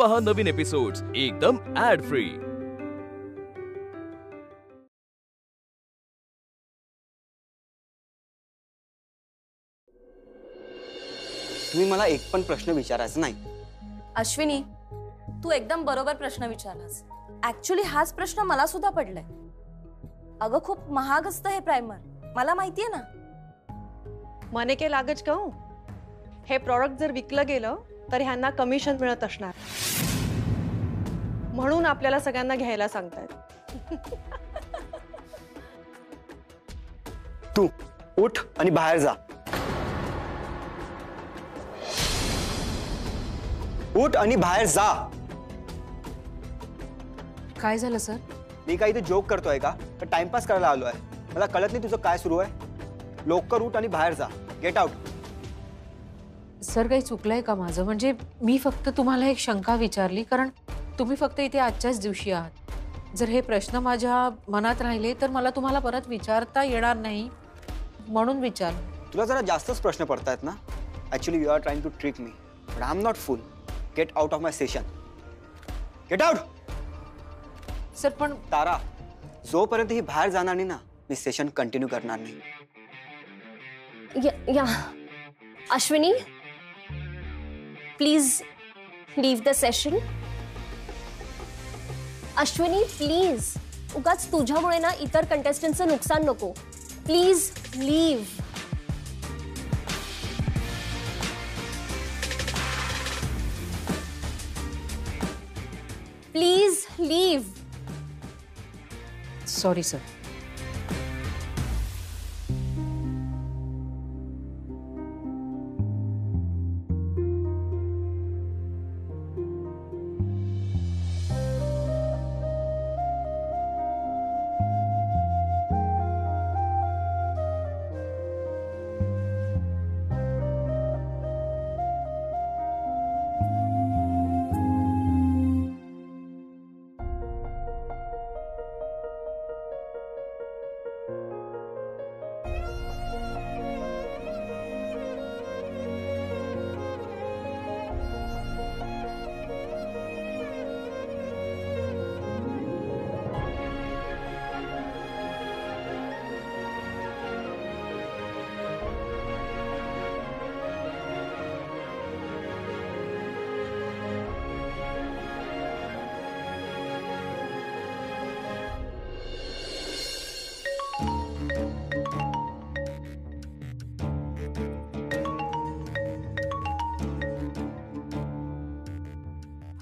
पहा नवीन एपिसोड्स एकदम add free. तुम्ही मला एक पण प्रश्न विचारायचा नाही। अश्विनी, तू एकदम बरोबर प्रश्न विचारलास। ऍक्च्युअली हाच प्रश्न मला सुद्धा पडलाय। अगं खूप महाग असतं हे प्राइमर, मला माहितीये ना। मने के लागच कहूं, हे प्रॉडक्ट जर विकलं गेलं तर ह्यांना कमिशन मिळत असणार, म्हणून आपल्याला सगळ्यांना घ्यायला सांगतायत। तू उठ आणि बाहेर जा। उठ आणि बाहेर जा। काय झालं सर? मी काय इथे जोक करतोय का टाइमपास करायला आलोय? मला कळत नाही तुझं काय सुरू आहे। लवकर उठ आणि बाहेर जा। Gate out. सर काही चुकलंय का माझं? म्हणजे मी फक्त तुम्हाला एक शंका विचारली, कारण तुम्ही फक्त इथे आजच्याच दिवशी आहात। जर हे प्रश्न माझ्या मनात राहिले तर मला तुम्हाला परत विचारता येणार नाही, म्हणून विचारलं। तुला जरा जास्तच प्रश्न पडतायत ना। Actually you are trying to trick me, but I am not fool. Get out of my session. Get out. Sir पण तारा, जोपर्यंत ही बाहेर जाणार नाही ना, मी सेशन कंटिन्यू करणार नाही। या Ashwini, please leave the session. Ashwini please, उगाच तुझ्यामुळे ना इतर कंटेस्टंटचं नुकसान नको। Please leave. Please leave. Sorry sir.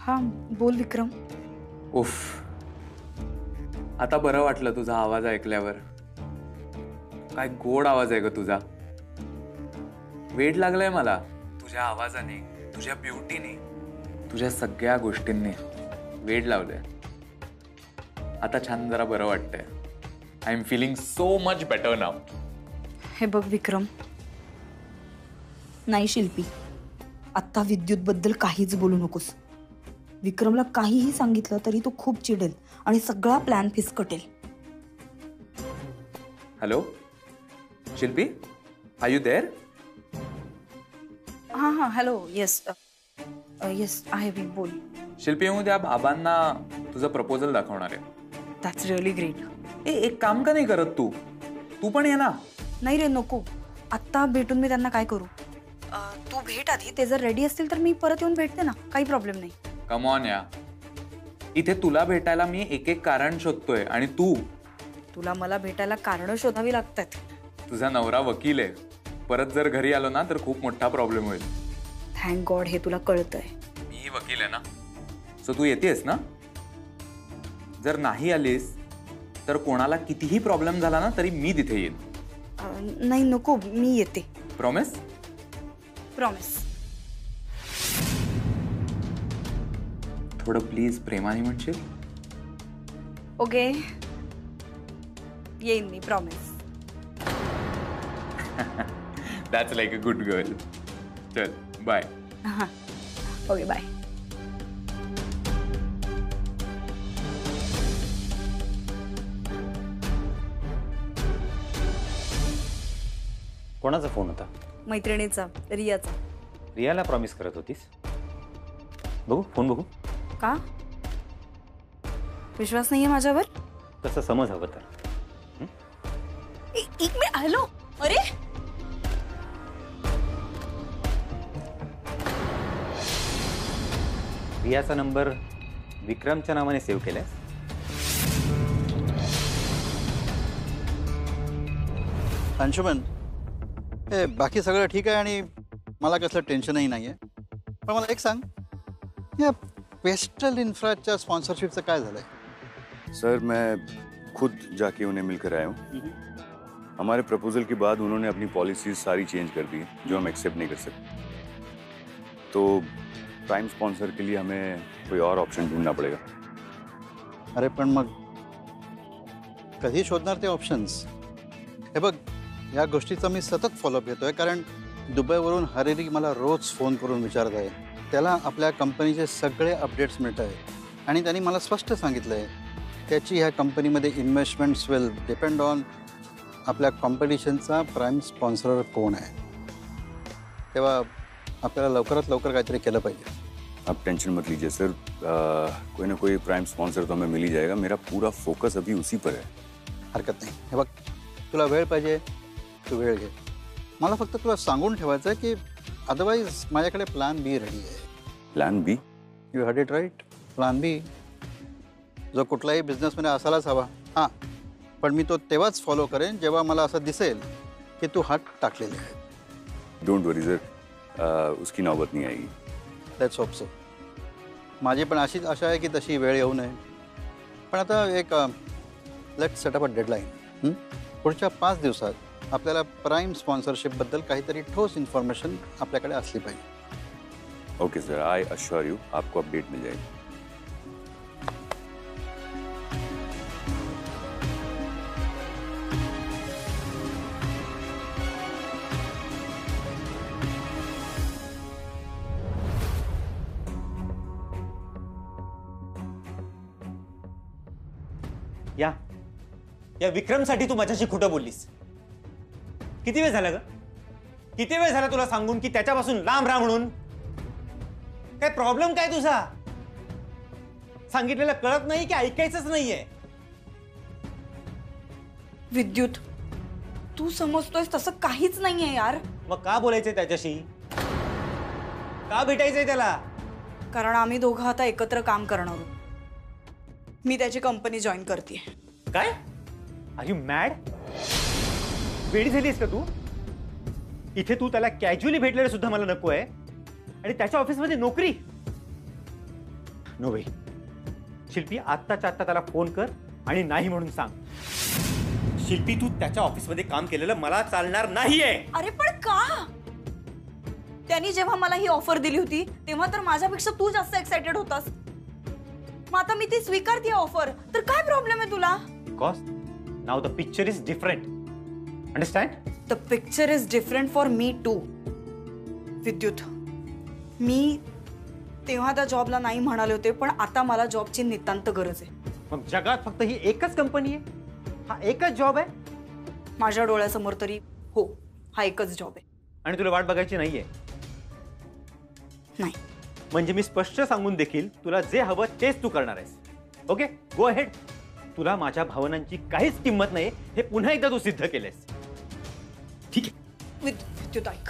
हाँ बोल विक्रम। उफ, आता बरं वाटलं तुझा आवाज ऐकल्यावर। काय गोड आवाज आहे ग तुझा। वेड लागलाय मला तुझ्या आवाजाने, तुझ्या ब्युटीने, तुझ्या सगळ्या गोष्टींनी वेड लावलंय। आता छान जरा बरं वाटतंय। I am feeling so much better now. हे बघ विक्रम, नाही शिल्पी, आता विद्युत बद्दल काहीच बोलू नकोस। विक्रमला काहीही सांगितलं तरी तो खूप चिडेल आणि सगळा प्लॅन फिसकटेल। Hello Shilpi, are you there? हाँ हाँ हॅलो, येस येस आहे मी, बोल। शिल्पी, मी उद्या बाबांना तुझं प्रपोजल दाखवणार आहे। That's really great. एक काम का नाही करत तू? तू पण ये ना। नाही रे, नको। आत्ता भेटून मी त्यांना काय करू? तू भेट आधी, ते जर रेडी असतील तर मी परत येऊन भेटते ना, काही प्रॉब्लेम नाही। कम ऑन या, इथे तुला भेटायला मी एक एक कारण शोधतोय आणि तुला मला भेटायला कारण शोधावी लागतात। तुझा नवरा वकील आहे, परत जर घरी आलो ना तर खूप मोठा प्रॉब्लेम होईल। थँक गॉड हे तुला कळतंय। मी वकील आहे ना, सो तू येतेस ना? जर नाही आलीस तर कोणाला कितीही प्रॉब्लेम झाला ना तरी मी तिथे येईन। नाही नको, मी येते। प्रॉमिस? प्रॉमिस। थोडं प्लीज प्रेमाने म्हणशील? ओके, येईन मी, promise. That's like a good girl. चल बाय। हां ओके बाय। कोणाचा फोन होता? मैत्रिणीचा, रियाचा। रियाला प्रॉमिस करत होतीस? बघू फोन बघू। का? विश्वास नाहीये माझ्यावर? तसं समज हवं तर. एक मिनिट. हॅलो. अरे रियाचा नंबर विक्रमच्या नावाने सेव्ह केलाय. अंशुमन, हे बाकी सगळं ठीक आहे आणि मला कसलं टेन्शनही नाही आहे. पण मला एक सांग, या पेस्टल इन्फ्राच्या स्पॉन्सरशिपचं काय झालंय? सर मैं खुद जाके उन्हें मिलकर आया हूँ. हमारे प्रपोजल के बाद उन्होंने अपनी पॉलिसीज सारी चेंज कर दी जो हम एक्सेप्ट नहीं कर सकते. तो प्राइम स्पॉन्सर के लिए हमें कोई और ऑप्शन ढूंढना पड़ेगा. अरे पण मग कधी शोधणार ते ऑप्शन्स? हे बघ, या गोष्टीचा मी सतत फॉलोअप घेतोय, कारण दुबईवरून हरेरी मला रोज फोन करून विचारत आहे. त्याला आपल्या कंपनीचे सगळे अपडेट्स मिळत आहेत आणि त्यांनी मला स्पष्ट सांगितलं आहे त्याची ह्या कंपनीमध्ये इन्व्हेस्टमेंट्स विल डिपेंड ऑन आपल्या कॉम्पिटिशनचा प्राईम स्पॉन्सर कोण आहे. तेव्हा आपल्याला लवकरात लवकर काहीतरी केलं पाहिजे. आप टेंशन मत लीजिए सर, कोई ना कोई प्राइम स्पॉन्सर तो हमें मिल ही जाएगा. मेरा पूरा फोकस अभी उसी पर है. हरकत नाही. हे बघ, तुला वेळ पाहिजे, तू वेळ घे. मला फक्त तुला सांगून ठेवायचं आहे की अदरवाईज माझ्याकडे प्लॅन बी रेडी आहे. Plan B? You heard it right. Plan B, जो कुठलाही बिझनेसमध्ये असायलाच हवा. हां, पण मी तो तेव्हाच फॉलो करेन जेव्हा मला असं दिसेल की तू हात टाकलेले आहे. डोंट वरी सर, उसकी नौबत नहीं आएगी. Let's hope so. माझी पण अशीच आशा आहे की तशी वेळ येऊ नये. पण आता एक let's set up a deadline. पुढच्या 5 दिवसात आपल्याला प्राईम स्पॉन्सरशिपबद्दल काहीतरी ठोस इन्फॉर्मेशन आपल्याकडे असली पाहिजे. Okay sir, I assure you आपको अपडेट मिल जाएगी. या विक्रमसाठी तू माझ्याशी खोटं बोललीस. किती वेळ झाला ग? किती वेळ झाला तुला सांगून की त्याच्यापासून लांब राहा म्हणून? काय प्रॉब्लेम काय तुझा? सांगितलेलं कळत नाही की ऐकायचंच नाहीये? विद्युत, तू समजतोयस तसं काहीच नाहीये यार. मग का बोलायचंय त्याच्याशी? का भेटायचंय त्याला? कारण आम्ही दोघं आता एकत्र काम करणार आहोत. मी त्याची कंपनी जॉईन करते. काय? Are you mad? वेडी झालीस का तू? इथे तू त्याला कॅज्युअली भेटलेलं सुद्धा मला नको आहे आणि त्याच्या ऑफिसमध्ये नोकरी? नो वे. शिल्पी, आत्ताच्या आत्ता त्याला फोन कर आणि नाही म्हणून सांग. शिल्पी, तू त्याच्या ऑफिसमध्ये काम केलेलं मला चालणार नाहीये. अरे पण का? त्यांनी जेव्हा मला ही ऑफर दिली होती तेव्हा तर माझ्यापेक्षा तू जास्त एक्साइटेड होतास. मग आता मी ती स्वीकारते ऑफर, तर काय प्रॉब्लेम आहे तुला? Because now the picture is different. Understand? The picture is different for me too. Vidyut, मी तेव्हा त्या जॉबला नाही म्हणाले होते, पण आता मला जॉबची नितांत गरज आहे. मग जगात फक्त ही एकच कंपनी आहे? हा एकच जॉब आहे? माझ्या डोळ्यासमोर तरी हो, हा एकच जॉब आहे. आणि तुला वाट बघायची नाहीये? नाही. म्हणजे मी स्पष्ट सांगून देखील तुला जे हवं तेच तू करणार आहेस. Okay, go ahead. तुला माझ्या भावनांची काहीच किंमत नाही हे पुन्हा एकदा तू सिद्ध केलेस. ठीक आहे? विद्युत ऐक.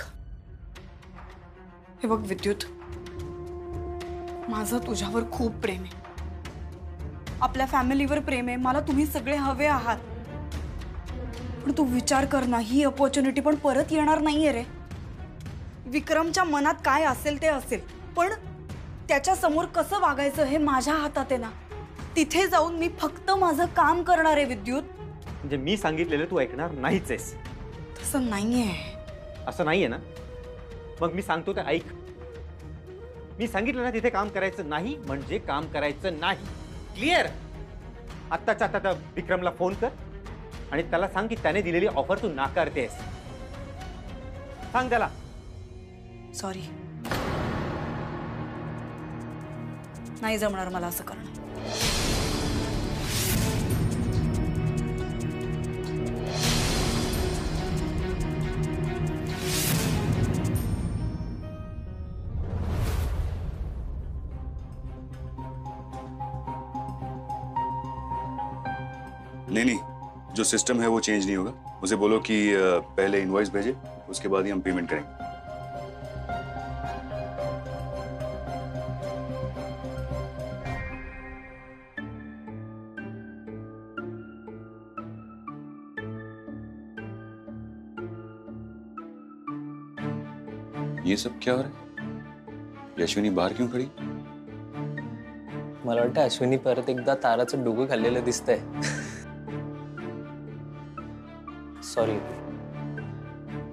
हे बघ विद्युत, माझं तुझ्यावर खूप प्रेम आहे. आपल्या फॅमिलीवर प्रेम आहे. मला तुम्ही सगळे हवे आहात. पण तू विचार कर ना, ही अपॉर्च्युनिटी पण परत येणार नाहीये रे. विक्रमच्या मनात काय असेल ते असेल, पण त्याच्या समोर कसं वागायचं हे माझ्या हातात आहे ना. तिथे जाऊन मी फक्त माझं काम करणार आहे विद्युत. म्हणजे मी सांगितलेलं तू ऐकणार नाहीच आहेस? तसं नाहीये. असं नाहीये ना? मग मी सांगतो ते ऐक. मी सांगितलं ना तिथे काम करायचं नाही म्हणजे काम करायचं नाही. क्लिअर? आत्ताच्या आता त्या विक्रमला फोन कर आणि त्याला सांग की त्याने दिलेली ऑफर तू नाकारतेस. सांग त्याला. सॉरी, नाही जमणार मला असं करणं. नहीं नहीं, जो सिस्टम है वो चेंज नहीं होगा। उसे बोलो कि पहले इनवॉइस भेजे, उसके बाद ही हम पेमेंट करेंगे। ये सब क्या हो रहा है? अश्विनी बाहर क्यों खड़ी? मला वाटतं अश्विनी परत एकदा ताराचं डोकं खाल्लेलं दिसतंय. सॉरी.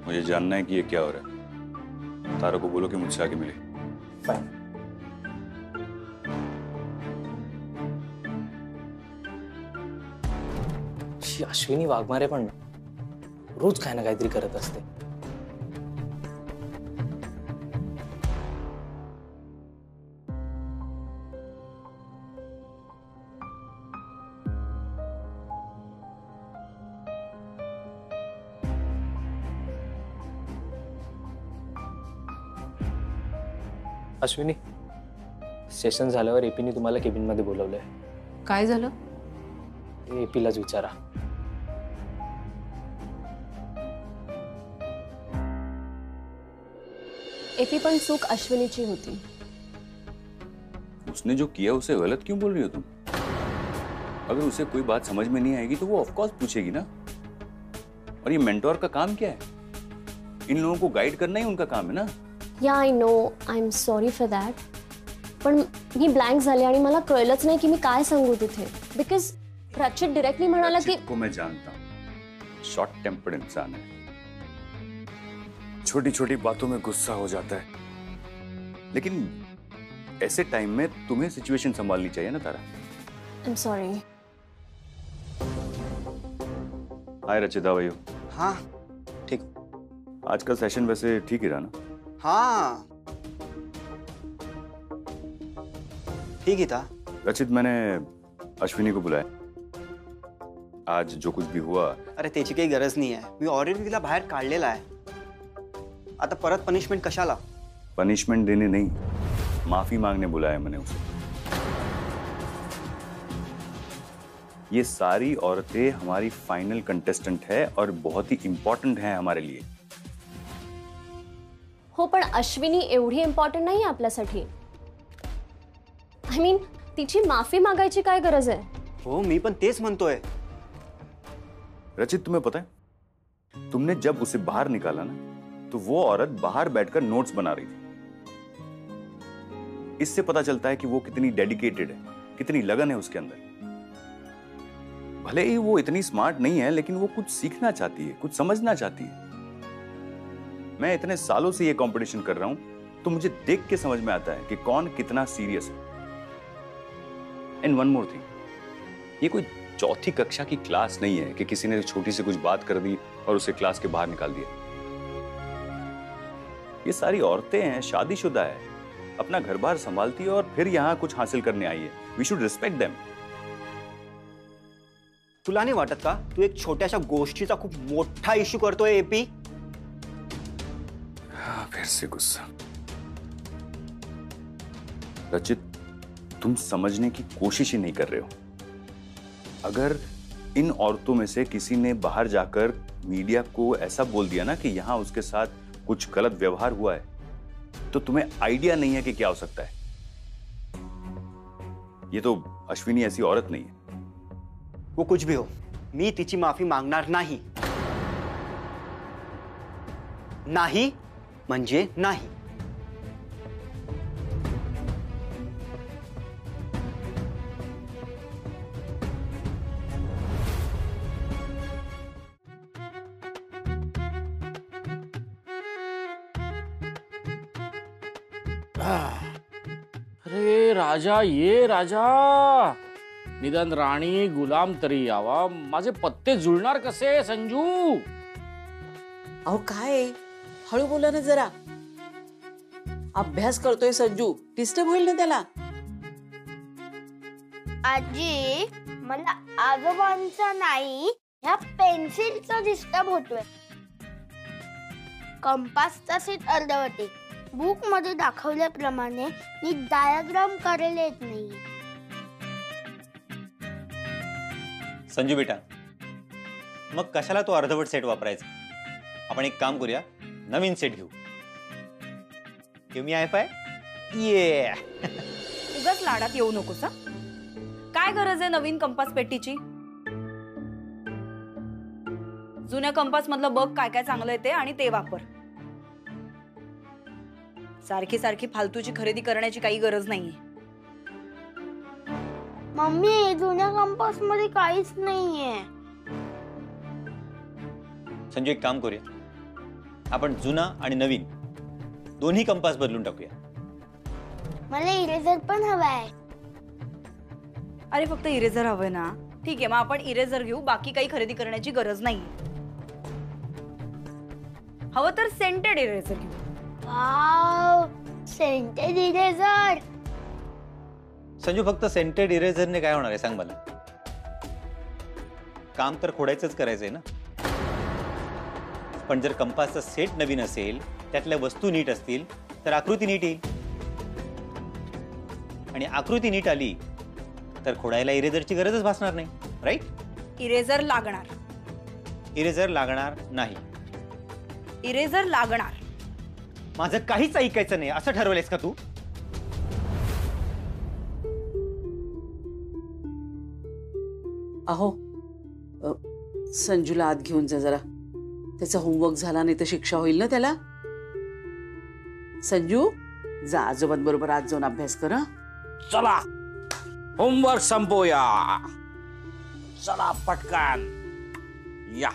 मुझे जानना है कि ये क्या हो रहा है. तारा को बोलो कि मुझसे आगे मिले. फाइन. अश्विनी वाघमारे पण रोज काय ना काहीतरी करत असते. अश्विनी, सेशन झाल्यावर एपीने तुम्हाला केबिन मध्ये बोलवलंय. काय झालं? एपीलाच विचारा. एपी पण चूक अश्विनीची होती. उसने जो किया उसे गलत क्यों बोल रही हो तुम? अगर उसे कोई बात समझ में नहीं आएगी तो वो ऑफ कोर्स पूछेगी ना. और ये मेंटोर का काम क्या है? इन लोगों को गाइड करना ही उनका काम है ना. या I know, I am sorry for that. पण मी ब्लँक झाले आणि मला कळलंच नाही की मी काय सांगू तिथे. बिकॉज रचित डायरेक्टली म्हणाला की को मैं जानता हूँ, शॉर्ट टेम्पर्ड इंसान है, छोटी छोटी बातों में गुस्सा हो जाता है. लेकिन ऐसे टाइम में तुम्हें सिचुएशन संभालनी चाहिए ना तारा. I am sorry. Hi Rachita भाई. हाँ ठीक. आज का सेशन वैसे ठीक ही रहा ना? हाँ ठीक ही था. रचित, मैंने अश्विनी को बुलाया. आज जो कुछ भी हुआ. अरे त्याची काही गरज नाही आहे. मी ऑलरेडी तिला बाहेर काढलेला आहे. आता परत पनिशमेंट कशाला? पनिशमेंट देने नहीं, माफी मांगने बुलाया मैंने उसे. ये सारी औरतें हमारी फाइनल कंटेस्टेंट है और बहुत ही इंपॉर्टेंट है हमारे लिए. हो, पण अश्विनी एवढी इम्पॉर्टंट नाही आपल्यासाठी. आय मीन, तिची माफी मागायची काय गरज आहे? हो, मी पण तेच म्हणतोय. रचित, तुम्हें पता है, तुमने जब उसे बाहर निकाला ना, तो वो औरत बाहर बैठकर नोट्स बना रही थी. इससे पता चलता है कि वो कितनी डेडिकेटेड है, कितनी लगन है उसके अंदर. भले ही वो इतनी स्मार्ट नहीं है, लेकिन वो कुछ सीखना चाहती है, कुछ समझना चाहती है. मैं इतने सालों से ये कंपटीशन कर रहा हूं, तो मुझे देख के समझ में आता है कि कौन कितना सीरियस है. एंड वन मोर थिंग, ये कोई चौथी कक्षा की क्लास नहीं है कि किसी ने छोटी सी कुछ बात कर दी और उसे क्लास के बाहर निकाल दिया. ये सारी औरतें हैं, शादीशुदा है, अपना घर बार संभालती है और फिर यहां कुछ हासिल करने आई है. We should respect them. तुला नाही वाटत का तू एक छोट्याशा गोष्टीचा खूप मोठा इश्यू करतोय एपी? फिर से गुस्सा. रचित, तुम समझने की कोशिश ही नहीं कर रहे हो. अगर इन औरतों में से किसी ने बाहर जाकर मीडिया को ऐसा बोल दिया ना कि यहां उसके साथ कुछ गलत व्यवहार हुआ है, तो तुम्हें आइडिया नहीं है कि क्या हो सकता है. ये तो अश्विनी ऐसी औरत नहीं है. वो कुछ भी हो, मी तिची माफी मागणार नाही. नाही म्हणजे नाही. अरे राजा, ये राजा, निदान राणी गुलाम तरी यावा. माझे पत्ते जुळणार कसे संजू? अहो काय, हळू बोला ना जरा. अभ्यास करतोय संजू, डिस्टर्ब होईल ना त्याला. आजी, मला आजोबांचा नाही, ह्या पेन्सिलचा डिस्टर्ब होतोय. कंपासचा सीट अर्धवट. बुक मध्ये दाखवल्याप्रमाणे नीट डायग्राम करायला येत नाही. संजू बेटा, मग कशाला तो अर्धवट सेट वापरायचा? आपण एक काम करूया, नवीन सेट घेऊ. मी आय ये उगाच लाडात येऊ नकोस. काय गरज आहे नवीन कंपास पेटीची? जुन्या कंपास मधलं बघ काय काय चांगलं येते आणि ते वापर. सारखी सारखी फालतूची खरेदी करण्याची काही गरज नाहीये. मम्मी जुन्या कंपास मध्ये काहीच नाहीये. संजू एक काम करूया, आपण जुना आणि नवीन दोन्ही कंपास बदलून टाकूया. मला इरेझर पण हवाय. अरे फक्त इरेझर हवंय ना? ठीक आहे, मग आपण इरेझर घेऊ. बाकी काही खरेदी करण्याची गरज नाही. हवं तर सेंटेड इरेझर घेऊ. Wow, scented eraser. संजू फक्त सेंटेड इरेझरने काय होणार आहे सांग मला? काम तर खोडायचंच करायचंय ना. पण जर कंपासचा सेट नवीन असेल, त्यातल्या वस्तू नीट असतील, तर आकृती नीट येईल. आणि आकृती नीट आली तर खोडायला इरेझरची गरजच भासणार नाही. राईट? इरेझर लागणार. इरेझर लागणार नाही. इरेझर लागणार. माझं काहीच ऐकायचं नाही असं ठरवलंयस का तू? अहो, संजूला आत घेऊन जा जरा. त्याचा होमवर्क झाला नाही तर शिक्षा होईल ना त्याला. संजू, जा आजोबांबरोबर आज जाऊन अभ्यास कर. चला होमवर्क संपवूया. चला पटकन या.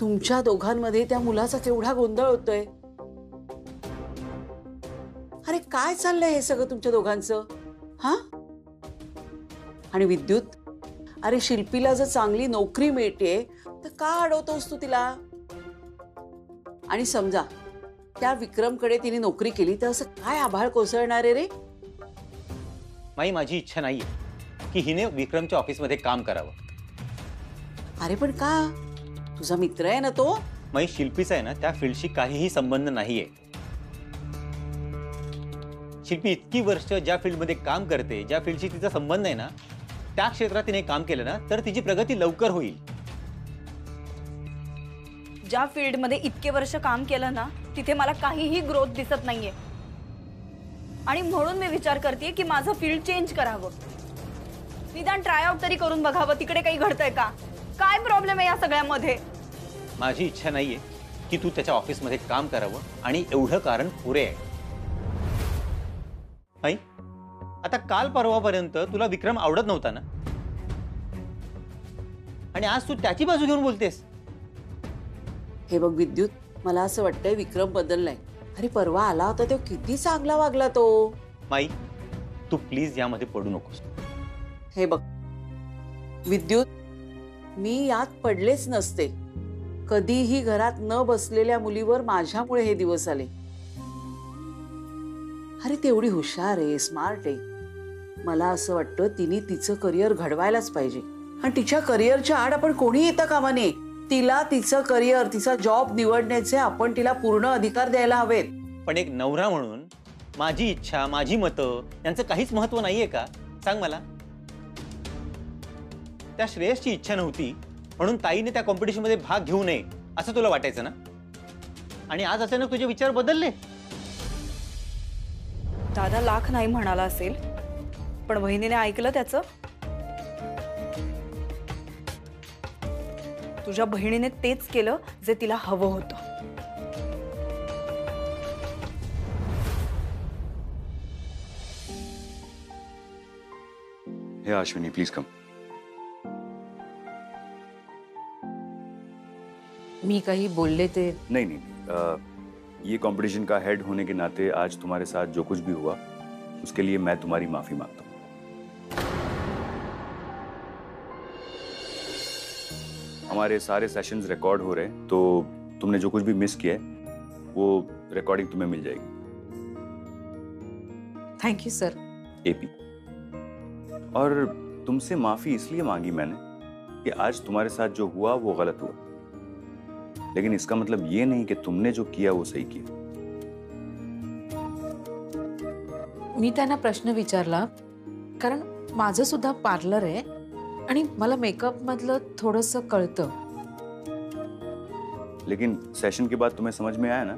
तुमच्या दोघांमध्ये त्या मुलाचा केवढा गोंधळ होतोय. अरे काय चाललंय हे सगळं तुमच्या दोघांचं? हा? आणि विद्युत, अरे शिल्पीला जर चांगली नोकरी मिळते तर का अडवतोस तू तिला? आणि समजा त्या विक्रमकडे तिने नोकरी केली तर असं काय आभाळ कोसळणार आहे रे? माई, माझी इच्छा नाहीये की हिने विक्रमच्या ऑफिसमध्ये काम करावं. अरे पण का? तुझा मित्र आहे ना तो. माई, शिल्पीचा आहे ना त्या फील्डशी काहीही संबंध नाहीये. शिल्पी इतकी वर्ष ज्या फील्डमध्ये काम करते, ज्या फील्डशी तिचा संबंध आहे ना, त्या क्षेत्रात तिने काम केलं ना तर तिची प्रगती लवकर होईल. ज्या फील्ड मध्ये इतके वर्ष काम केलं ना, तिथे मला काहीही ग्रोथ दिसत नाहीये. आणि म्हणून मी विचार करते की माझं फील्ड चेंज करावं. निदान ट्रायआउट तरी करून बघावं तिकडे काही घडतंय का. काय प्रॉब्लेम आहे या सगळ्यामध्ये? माझी इच्छा नाहीये की तू त्याच्या ऑफिसमध्ये काम करावं आणि एवढं कारण पुरे आहे. आई, आता काल परवापर्यंत तुला विक्रम आवडत नव्हता ना, आणि आज तू त्याची बाजू घेऊन बोलतेस. हे बघ विद्युत, मला असं वाटतंय विक्रम बदललाय. अरे परवा आला होता तो किती चांगला वागला तो. माई, तू प्लीज यामध्ये पडू नकोस. हे बघ विद्युत, मी यात पडलेच नसते. कधीही घरात न बसलेल्या मुलीवर माझ्यामुळे हे दिवस आले. अरे तेवढी हुशार आहे, स्मार्ट आहे. मला असं वाटतं तिने तिचं करिअर घडवायलाच पाहिजे. आणि तिच्या करिअरच्या आड आपण कोणी येता कामा नये. तिला तिचं करिअर, तिचा जॉब निवडण्याचे आपण तिला पूर्ण अधिकार द्यायला हवेत. पण एक नवरा म्हणून माझी इच्छा, माझी मतं यांचं काहीच महत्व नाहीये का? सांग मला. त्या श्रेयसची इच्छा नव्हती म्हणून ताईने त्या कॉम्पिटिशन मध्ये भाग घेऊ नये असं तुला वाटायचं ना, आणि आज अचानक तुझे विचार बदलले. दादा लाख नाही म्हणाला असेल, पण वहिनीने ऐकलं त्याचं. तुझ्या बहिणीने तेच केलं जे तिला हवं होतं. हे अश्विनी, प्लीज कम. मी काही बोलले ते नहीं, ये कंपटीशन का हेड होने के नाते आज तुम्हारे साथ जो कुछ भी हुआ उसके लिए मैं तुम्हारी माफी मांगता हूँ. हमारे सारे सेशंस रिकॉर्ड हो रहे हैं, तो तुमने जो कुछ भी मिस किया है वो रिकॉर्डिंग तुम्हें मिल जाएगी. Thank you sir. एपी, और तुमसे माफी इसलिए मांगी मैंने कि आज तुम्हारे साथ जो हुआ वो गलत हुआ, लेकिन इसका मतलब ये नहीं कि तुमने जो किया वो सही किया. मी त्यांना प्रश्न विचारला कारण माझं सुद्धा पार्लर आहे आणि मला मेकअप मधलं थोडंसं कळतं. लेकिन सेशन के बाद तुम्हें समझ में आया ना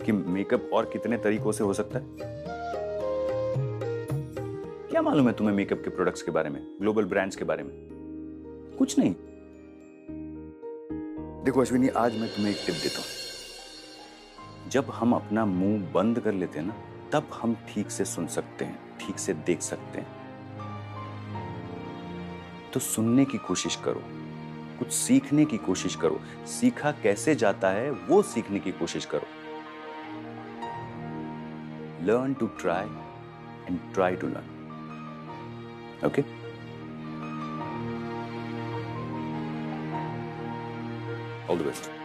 कि मेकअप और कितने तरीकों से हो सकता है. क्या मालूम है तुम्हें मेकअप के प्रोडक्ट्स के बारे में, ग्लोबल ब्रांड्स के बारे में? कुछ नहीं. देखो अश्विनी, आज मैं तुम्हें एक टिप देता हूं. जब हम अपना मुंह बंद कर लेते हैं ना, तब हम ठीक से सुन सकते हैं, ठीक से देख सकते हैं. तो सुनने की कोशिश करो, कुछ सीखने की कोशिश करो, सीखा कैसे जाता है वो सीखने की कोशिश करो. Learn to try and try to learn. Okay? All the best.